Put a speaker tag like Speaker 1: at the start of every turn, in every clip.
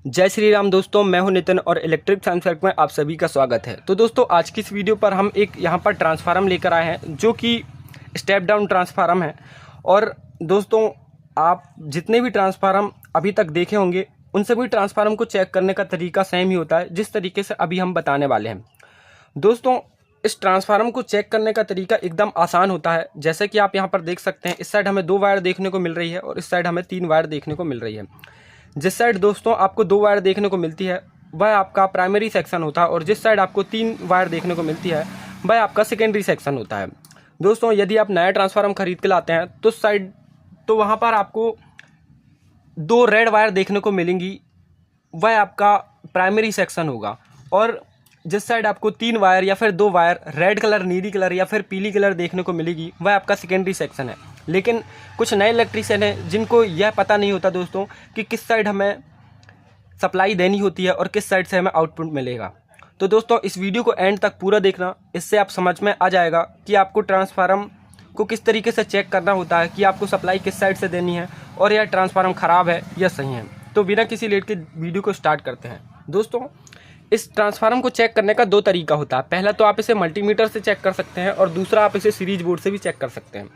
Speaker 1: जय श्री राम दोस्तों, मैं हूं नितिन और इलेक्ट्रिक साइंस फैक्ट में आप सभी का स्वागत है। तो दोस्तों आज की इस वीडियो पर हम एक यहाँ पर ट्रांसफार्मर लेकर आए हैं जो कि स्टेप डाउन ट्रांसफार्मर है। और दोस्तों आप जितने भी ट्रांसफार्मर अभी तक देखे होंगे उन सभी ट्रांसफार्मर को चेक करने का तरीका सेम ही होता है जिस तरीके से अभी हम बताने वाले हैं। दोस्तों इस ट्रांसफार्मर को चेक करने का तरीका एकदम आसान होता है। जैसे कि आप यहाँ पर देख सकते हैं, इस साइड हमें 2 वायर देखने को मिल रही है और इस साइड हमें 3 वायर देखने को मिल रही है। जिस साइड दोस्तों आपको 2 वायर देखने को मिलती है वह आपका प्राइमरी सेक्शन होता है और जिस साइड आपको 3 वायर देखने को मिलती है वह आपका सेकेंडरी सेक्शन होता है। दोस्तों यदि आप नया ट्रांसफार्मर खरीद के लाते हैं तो वहाँ पर आपको 2 रेड वायर देखने को मिलेंगी, वह आपका प्राइमरी सेक्शन होगा। और जिस साइड आपको 3 वायर या फिर 2 वायर रेड कलर, नीली कलर या फिर पीली कलर देखने को मिलेगी वह आपका सेकेंडरी सेक्शन है। लेकिन कुछ नए इलेक्ट्रीशियन हैं जिनको यह पता नहीं होता दोस्तों कि किस साइड हमें सप्लाई देनी होती है और किस साइड से हमें आउटपुट मिलेगा। तो दोस्तों इस वीडियो को एंड तक पूरा देखना, इससे आप समझ में आ जाएगा कि आपको ट्रांसफार्मर को किस तरीके से चेक करना होता है कि आपको सप्लाई किस साइड से देनी है और यह ट्रांसफार्मर ख़राब है या सही है। तो बिना किसी लेट के वीडियो को स्टार्ट करते हैं। दोस्तों इस ट्रांसफार्मर को चेक करने का 2 तरीका होता है। पहला तो आप इसे मल्टीमीटर से चेक कर सकते हैं और दूसरा आप इसे सीरीज बोर्ड से भी चेक कर सकते हैं।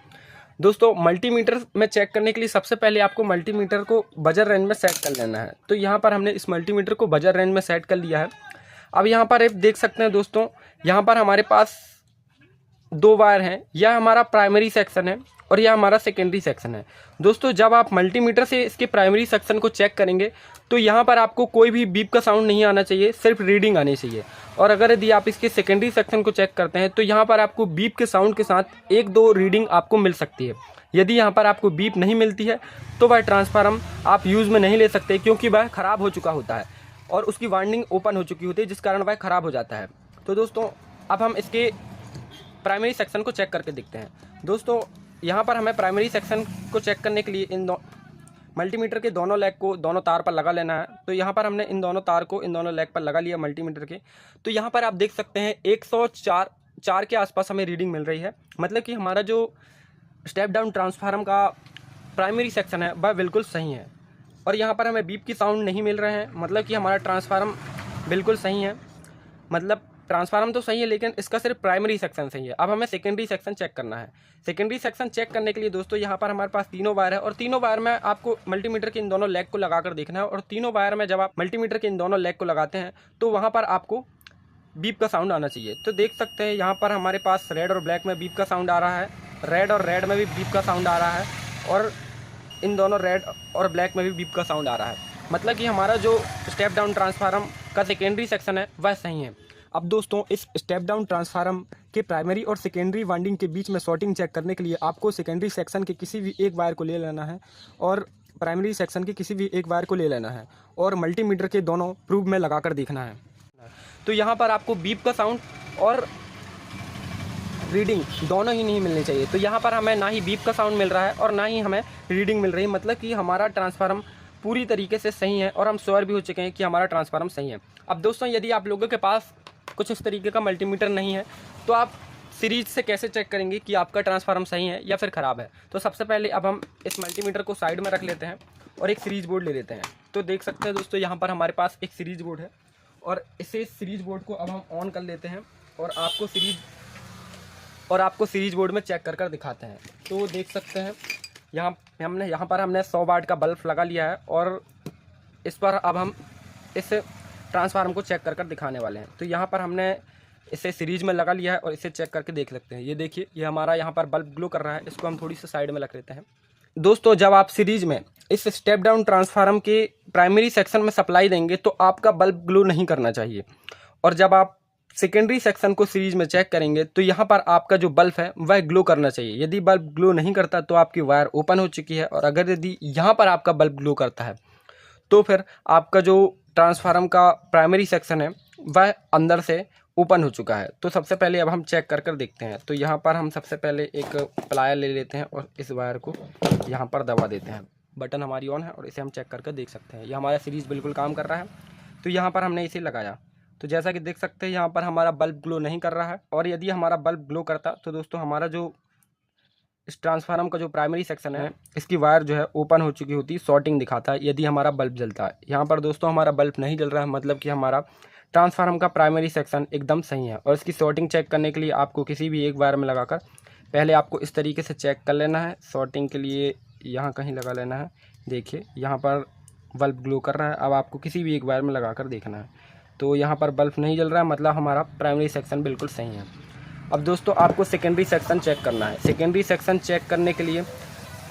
Speaker 1: दोस्तों मल्टीमीटर में चेक करने के लिए सबसे पहले आपको मल्टीमीटर को बजर रेंज में सेट कर लेना है। तो यहाँ पर हमने इस मल्टीमीटर को बजर रेंज में सेट कर लिया है। अब यहाँ पर आप देख सकते हैं दोस्तों, यहाँ पर हमारे पास 2 वायर हैं। यह हमारा प्राइमरी सेक्शन है और यह हमारा सेकेंडरी सेक्शन है। दोस्तों जब आप मल्टीमीटर से इसके प्राइमरी सेक्शन को चेक करेंगे तो यहाँ पर आपको कोई भी बीप का साउंड नहीं आना चाहिए, सिर्फ रीडिंग आनी चाहिए। और अगर यदि आप इसके सेकेंडरी सेक्शन को चेक करते हैं तो यहाँ पर आपको बीप के साउंड के साथ 1-2 रीडिंग आपको मिल सकती है। यदि यहाँ पर आपको बीप नहीं मिलती है तो वह ट्रांसफार्मर आप यूज़ में नहीं ले सकते, क्योंकि वह ख़राब हो चुका होता है और उसकी वाइंडिंग ओपन हो चुकी होती है, जिस कारण वह ख़राब हो जाता है। तो दोस्तों अब हम इसके प्राइमरी सेक्शन को चेक करके देखते हैं। दोस्तों यहाँ पर हमें प्राइमरी सेक्शन को चेक करने के लिए इन मल्टीमीटर के दोनों लेग को दोनों तार पर लगा लेना है। तो यहाँ पर हमने इन दोनों तार को इन दोनों लेग पर लगा लिया मल्टीमीटर के। तो यहाँ पर आप देख सकते हैं 104 के आसपास हमें रीडिंग मिल रही है। मतलब कि हमारा जो स्टेप डाउन ट्रांसफार्मर का प्राइमरी सेक्शन है वह बिल्कुल सही है। और यहाँ पर हमें बीप की साउंड नहीं मिल रहे हैं, मतलब कि हमारा ट्रांसफार्मर बिल्कुल सही है। मतलब ट्रांसफार्मर तो सही है लेकिन इसका सिर्फ प्राइमरी सेक्शन सही है। अब हमें सेकेंडरी सेक्शन चेक करना है। सेकेंडरी सेक्शन चेक करने के लिए दोस्तों यहाँ पर हमारे पास 3 वायर है और तीनों वायर में आपको मल्टीमीटर के इन दोनों लेग को लगाकर देखना है। और तीनों वायर में जब आप मल्टीमीटर के इन दोनों लेग को लगाते हैं तो वहाँ पर आपको बीप का साउंड आना चाहिए। तो देख सकते हैं यहाँ पर हमारे पास रेड और ब्लैक में बीप का साउंड आ रहा है, रेड और रेड में भी बीप का साउंड आ रहा है और इन दोनों रेड और ब्लैक में भी बीप का साउंड आ रहा है। मतलब कि हमारा जो स्टेप डाउन ट्रांसफार्मर का सेकेंडरी सेक्शन है वह सही है। अब दोस्तों इस स्टेप डाउन ट्रांसफार्मर के प्राइमरी और सेकेंडरी वाइंडिंग के बीच में शॉर्टिंग चेक करने के लिए आपको सेकेंडरी सेक्शन के किसी भी एक वायर को ले लेना है और प्राइमरी सेक्शन के किसी भी एक वायर को ले लेना है और मल्टीमीटर के दोनों प्रूफ में लगाकर देखना है। तो यहाँ पर आपको बीप का साउंड और रीडिंग दोनों ही नहीं मिलनी चाहिए। तो यहाँ पर हमें ना ही बीप का साउंड मिल रहा है और ना ही हमें रीडिंग मिल रही है। मतलब कि हमारा ट्रांसफार्मर पूरी तरीके से सही है और हम श्योर भी हो चुके हैं कि हमारा ट्रांसफार्मर सही है। अब दोस्तों यदि आप लोगों के पास कुछ इस तरीके का मल्टीमीटर नहीं है तो आप सीरीज से कैसे चेक करेंगे कि आपका ट्रांसफार्मर सही है या फिर ख़राब है। तो सबसे पहले अब हम इस मल्टीमीटर को साइड में रख लेते हैं और एक सीरीज बोर्ड ले लेते हैं। तो देख सकते हैं दोस्तों यहाँ पर हमारे पास एक सीरीज बोर्ड है और इसे सीरीज बोर्ड को अब हम ऑन कर लेते हैं और आपको सीरीज बोर्ड में चेक कर दिखाते हैं। तो देख सकते हैं यहाँ पर हमने 100 वाट का बल्ब लगा लिया है और इस पर अब हम इस ट्रांसफार्मर को चेक कर दिखाने वाले हैं। तो यहाँ पर हमने इसे सीरीज में लगा लिया है और इसे चेक करके देख सकते हैं। ये देखिए ये हमारा यहाँ पर बल्ब ग्लो कर रहा है। इसको हम थोड़ी सी साइड में रख लेते हैं। दोस्तों जब आप सीरीज में इस स्टेप डाउन ट्रांसफार्मर के प्राइमरी सेक्शन में सप्लाई देंगे तो आपका बल्ब ग्लो नहीं करना चाहिए। और जब आप सेकेंडरी सेक्शन को सीरीज में चेक करेंगे तो यहाँ पर आपका जो बल्ब है वह ग्लो करना चाहिए। यदि बल्ब ग्लो नहीं करता तो आपकी वायर ओपन हो चुकी है और अगर यदि यहाँ पर आपका बल्ब ग्लो करता है तो फिर आपका जो ट्रांसफार्मर का प्राइमरी सेक्शन है वह अंदर से ओपन हो चुका है। तो सबसे पहले अब हम चेक कर देखते हैं। तो यहाँ पर हम सबसे पहले एक प्लायर ले लेते हैं और इस वायर को यहाँ पर दबा देते हैं। बटन हमारी ऑन है और इसे हम चेक करके देख सकते हैं। ये हमारा सीरीज बिल्कुल काम कर रहा है। तो यहाँ पर हमने इसे लगाया तो जैसा कि देख सकते हैं यहाँ पर हमारा बल्ब ग्लो नहीं कर रहा है। और यदि हमारा बल्ब ग्लो करता तो दोस्तों हमारा जो इस ट्रांसफार्मर का जो प्राइमरी सेक्शन है इसकी वायर जो है ओपन हो चुकी होती है, शॉर्टिंग दिखाता है यदि हमारा बल्ब जलता है। यहाँ पर दोस्तों हमारा बल्ब नहीं जल रहा है, मतलब कि हमारा ट्रांसफार्मर का प्राइमरी सेक्शन एकदम सही है। और इसकी शॉर्टिंग चेक करने के लिए आपको किसी भी एक वायर में लगाकर पहले आपको इस तरीके से चेक कर लेना है। शॉर्टिंग के लिए यहाँ कहीं लगा लेना है। देखिए यहाँ पर बल्ब ग्लो कर रहा है। अब आपको किसी भी एक वायर में लगा कर देखना है, तो यहाँ पर बल्ब नहीं जल रहा है, मतलब हमारा प्राइमरी सेक्शन बिल्कुल सही है। अब दोस्तों आपको सेकेंडरी सेक्शन चेक करना है। सेकेंडरी सेक्शन चेक करने के लिए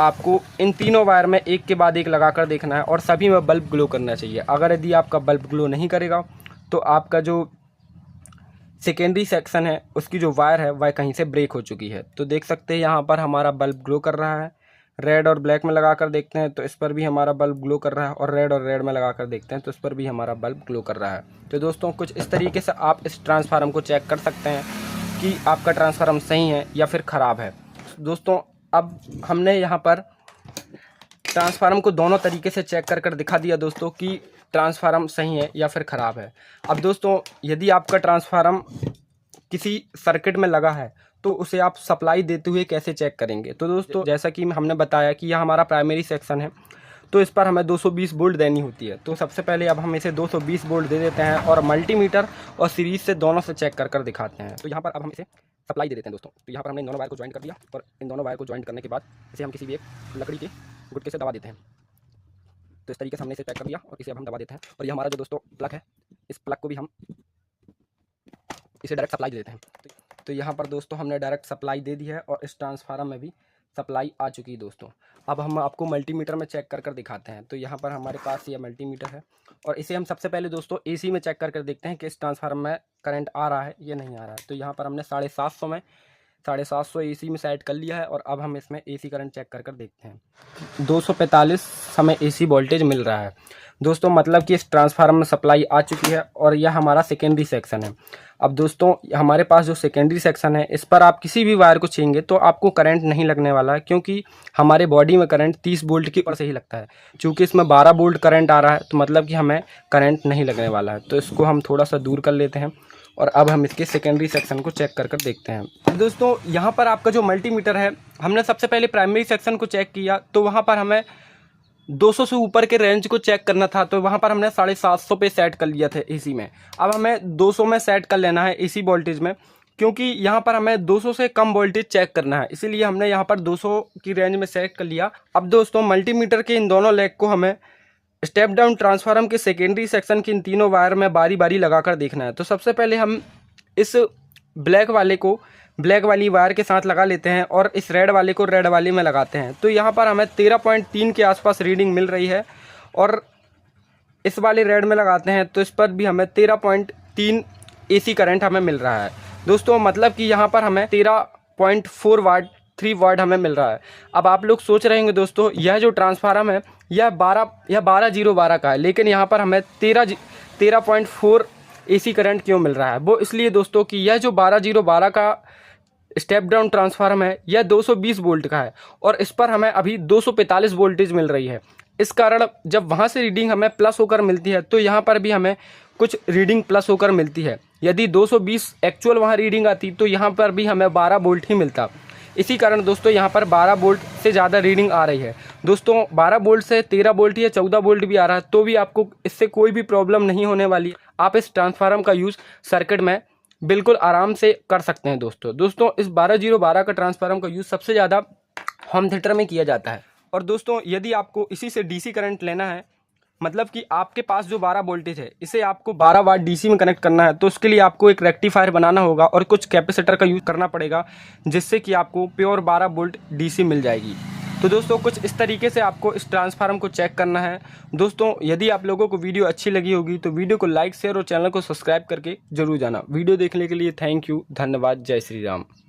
Speaker 1: आपको इन तीनों वायर में एक के बाद एक लगाकर देखना है और सभी में बल्ब ग्लो करना चाहिए। अगर यदि आपका बल्ब ग्लो नहीं करेगा तो आपका जो सेकेंडरी सेक्शन है उसकी जो वायर है वह कहीं से ब्रेक हो चुकी है। तो देख सकते हैं यहाँ पर हमारा बल्ब ग्लो कर रहा है। रेड और ब्लैक में लगा कर देखते हैं तो इस पर भी हमारा बल्ब ग्लो कर रहा है, और रेड में लगा कर देखते हैं तो इस पर भी हमारा बल्ब ग्लो कर रहा है। तो दोस्तों कुछ इस तरीके से आप इस ट्रांसफार्मर को चेक कर सकते हैं कि आपका ट्रांसफार्मर सही है या फिर ख़राब है। दोस्तों अब हमने यहाँ पर ट्रांसफार्मर को दोनों तरीके से चेक कर दिखा दिया दोस्तों कि ट्रांसफार्मर सही है या फिर ख़राब है। अब दोस्तों यदि आपका ट्रांसफार्मर किसी सर्किट में लगा है तो उसे आप सप्लाई देते हुए कैसे चेक करेंगे। तो दोस्तों जैसा कि हमने बताया कि यह हमारा प्राइमरी सेक्शन है, तो इस पर हमें 220 वोल्ट देनी होती है। तो सबसे पहले अब हम इसे 220 वोल्ट दे देते हैं और मल्टीमीटर और सीरीज से दोनों से चेक कर दिखाते हैं। तो यहाँ पर अब हम इसे सप्लाई दे देते हैं दोस्तों। तो यहाँ पर हमने इन दोनों वायर को ज्वाइंट कर दिया, और इन दोनों वायर को ज्वाइंट करने के बाद इसे हम किसी भी एक लकड़ी के गुटके से दबा देते हैं। तो इस तरीके से हमने इसे चेक कर दिया और इसे अब हम दबा देते हैं। और ये हमारा जो दोस्तों प्लग है, इस प्लग को भी हम इसे डायरेक्ट सप्लाई दे देते हैं। तो यहाँ पर दोस्तों हमने डायरेक्ट सप्लाई दे दी है और इस ट्रांसफार्मर में भी सप्लाई आ चुकी है दोस्तों। अब हम आपको मल्टीमीटर में चेक कर दिखाते हैं। तो यहाँ पर हमारे पास ये मल्टीमीटर है और इसे हम सबसे पहले दोस्तों एसी में चेक कर देखते हैं कि इस ट्रांसफार्मर में करंट आ रहा है या नहीं आ रहा है। तो यहाँ पर हमने 750 एसी में सेट कर लिया है और अब हम इसमें एसी करंट चेक कर देखते हैं। 245 हमें एसी वोल्टेज मिल रहा है दोस्तों, मतलब कि इस ट्रांसफार्मर में सप्लाई आ चुकी है और यह हमारा सेकेंडरी सेक्शन है। अब दोस्तों हमारे पास जो सेकेंडरी सेक्शन है इस पर आप किसी भी वायर को छेंगे तो आपको करंट नहीं लगने वाला है, क्योंकि हमारे बॉडी में करंट 30 वोल्ट के ऊपर से ही लगता है। चूँकि इसमें 12 वोल्ट करंट आ रहा है तो मतलब कि हमें करंट नहीं लगने वाला है। तो इसको हम थोड़ा सा दूर कर लेते हैं और अब हम इसके सेकेंडरी सेक्शन को चेक कर देखते हैं। दोस्तों यहाँ पर आपका जो मल्टीमीटर है, हमने सबसे पहले प्राइमरी सेक्शन को चेक किया तो वहाँ पर हमें 200 से ऊपर के रेंज को चेक करना था, तो वहाँ पर हमने 750 पे सेट कर लिया था एसी में। अब हमें 200 में सेट कर लेना है एसी वोल्टेज में, क्योंकि यहाँ पर हमें 200 से कम वोल्टेज चेक करना है, इसीलिए हमने यहाँ पर 200 की रेंज में सेट कर लिया। अब दोस्तों मल्टीमीटर के इन दोनों लेग को हमें स्टेप डाउन ट्रांसफार्मर के सेकेंडरी सेक्शन की इन तीनों वायर में बारी बारी लगाकर देखना है। तो सबसे पहले हम इस ब्लैक वाली वायर के साथ लगा लेते हैं और इस रेड वाले को रेड वाली में लगाते हैं। तो यहाँ पर हमें 13.3 के आसपास रीडिंग मिल रही है, और इस वाले रेड में लगाते हैं तो इस पर भी हमें 13.3 एसी करंट हमें मिल रहा है दोस्तों, मतलब कि यहाँ पर हमें 13.4 वाट 3 वाट हमें मिल रहा है। अब आप लोग सोच रहे होंगे दोस्तों यह जो ट्रांसफार्मर है यह 12 का है, लेकिन यहाँ पर हमें 13.4 एसी करंट क्यों मिल रहा है। वो इसलिए दोस्तों कि यह जो 12 का स्टेप डाउन ट्रांसफार्मर है यह 220 वोल्ट का है और इस पर हमें अभी 245 वोल्टेज मिल रही है। इस कारण जब वहाँ से रीडिंग हमें प्लस होकर मिलती है तो यहाँ पर भी हमें कुछ रीडिंग प्लस होकर मिलती है। यदि 220 एक्चुअल वहाँ रीडिंग आती तो यहाँ पर भी हमें 12 वोल्ट ही मिलता। इसी कारण दोस्तों यहाँ पर 12 वोल्ट से ज़्यादा रीडिंग आ रही है दोस्तों। 12 वोल्ट से 13 वोल्ट या 14 वोल्ट भी आ रहा है तो भी आपको इससे कोई भी प्रॉब्लम नहीं होने वाली है। आप इस ट्रांसफार्मर का यूज़ सर्किट में बिल्कुल आराम से कर सकते हैं दोस्तों इस 12012 का ट्रांसफार्मर का यूज़ सबसे ज़्यादा होम थिएटर में किया जाता है। और दोस्तों यदि आपको इसी से डीसी करंट लेना है, मतलब कि आपके पास जो 12 वोल्टेज है इसे आपको 12 वाट डीसी में कनेक्ट करना है, तो उसके लिए आपको एक रेक्टिफायर बनाना होगा और कुछ कैपेसिटर का यूज़ करना पड़ेगा, जिससे कि आपको प्योर 12 वोल्ट डीसी मिल जाएगी। तो दोस्तों कुछ इस तरीके से आपको इस ट्रांसफार्मर को चेक करना है। दोस्तों यदि आप लोगों को वीडियो अच्छी लगी होगी तो वीडियो को लाइक शेयर और चैनल को सब्सक्राइब करके जरूर जाना। वीडियो देखने के लिए थैंक यू, धन्यवाद, जय श्री राम।